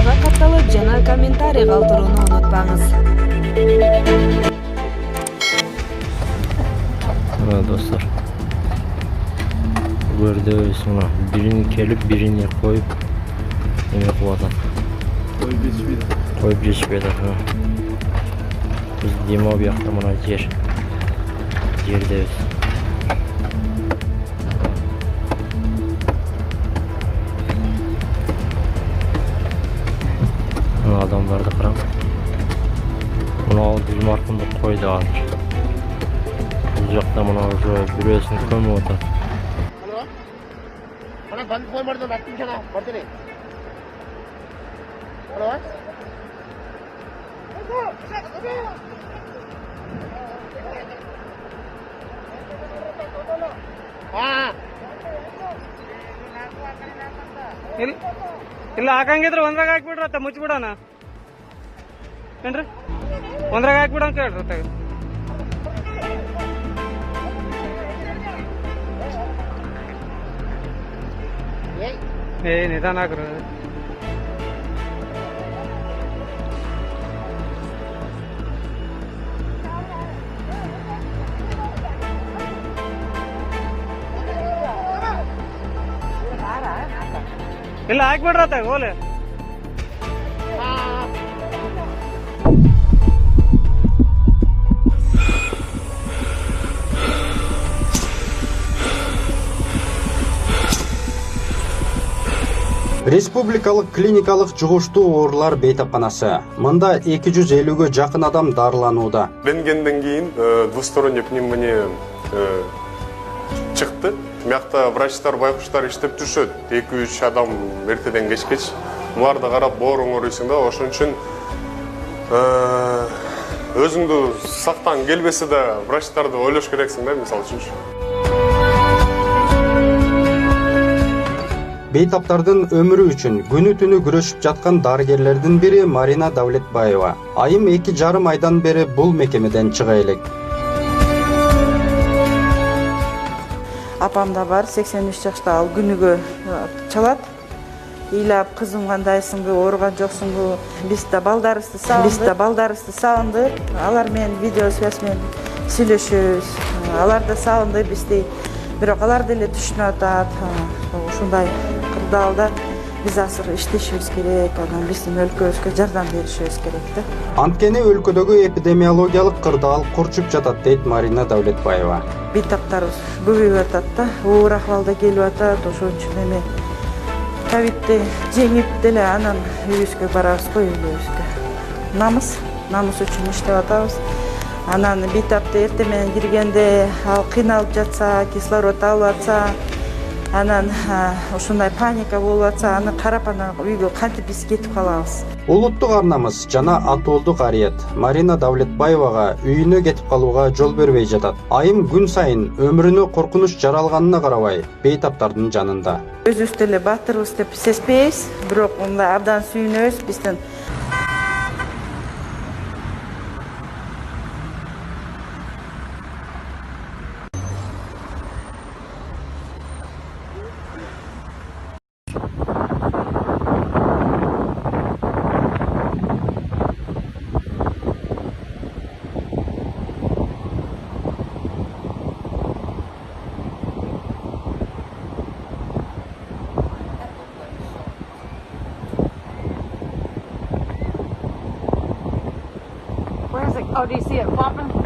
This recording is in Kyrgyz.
kanalga катталып жана комментарий калтырууну унутпаңыз. Мына достор. Көрдүбүз мына бирини келип, бирини коюп эме кылып атат. Коюп жешпейт. Биз Димо бияқта мына жердебиз. Мына адамдарды караң. Мына бир маркумду койду азыр. Бул жакта мына уже бирөөсүн көмүп атат. Ana bandı koymadan attım sana. Bardene. Ana var? ಇಲ್ಲ ಹಾಕಂಗಿದ್ರೆ ಒಂದ್ರಾಗ ಹಾಕ್ಬಿಡ್ರತ್ತ ಮುಚ್ಚಿಬಿಡೋಣ ಏನ್ರಿ ಒಂದ್ರಾಗ ಹಾಕ್ಬಿಡ ಅಂತ ಹೇಳ್ರತ್ತ ನಿಧಾನ ಹಾಕ್ರಿ ಇಲ್ಲ ಹಾಕ್ಬಿಡ್ರತ್ತ ಹೋಲೆ Республикалык клиникалык жугуштуу оорулар бейтапканасы. Мында 250-гө жакын адам дарыланууда. Рентгенден кийин двусторонний пневмония чыкты. Мякта врачтар, байкуштар иштеп жүрүшөт. 2-3 адам эртеден кечкеч. Буларды карап бооруңоруйсуң да, ошон үчүн өзүңдү сактан келбесе да врачтарды ойлош керексиң да, мисалы үчүн. Бейтаптардын өмүрү үчүн күнү-түнү күрөшүп жаткан дарыгерлердин бири Марина Давлетбаева. Айым 2,5 айдан бери бул мекемеден чыга элек. Апам да бар, 83 жашта, ал күнүгө чалат. Ыйлап, кызым кандайсыңбы, ооруган жоксуңбу? Биз да балдарыбызды сагындык. Алар менен видео связь менен сүйлөшөбүз. Алар да сагынды бизди. Бирок алар деле түшүнүп атат. Ушундай кырдаалда биз азыр иштешибиз керек, анан биздин өлкөбүзгө жардам беришибиз керек да. Анткени өлкөдөгү эпидемиологиялык кырдаал курчуп жатат, дейт Марина Давлетбаева. Бейтаптарыбыз көбөйүп атат да, оор акыбалда келип атат. Ошон үчүн эми ковидти жеңип деле анан үйүбүзгө барабыз го, үйлөрүбүзгө. Намыс үчүн иштеп атабыз. Анан бейтапты эртең менен киргенде ал кыйналып жатса, кислород алып атса, анан ушундай паника болуп атса, аны карап анан үйгө кантип биз кетип калабыз. Улуттук арнамыз жана атуулдук арыйет Марина Давлетбаевага үйүнө кетип калууга жол бербей жатат. Айым күн сайын өмүрүнө коркунуч жаралганына карабай, бейтаптардын жанында. Өзүбүз деле батырбыз деп сезбейбиз, бирок мындай абдан сүйүнөбүз биздин. Oh, do you see it flopping?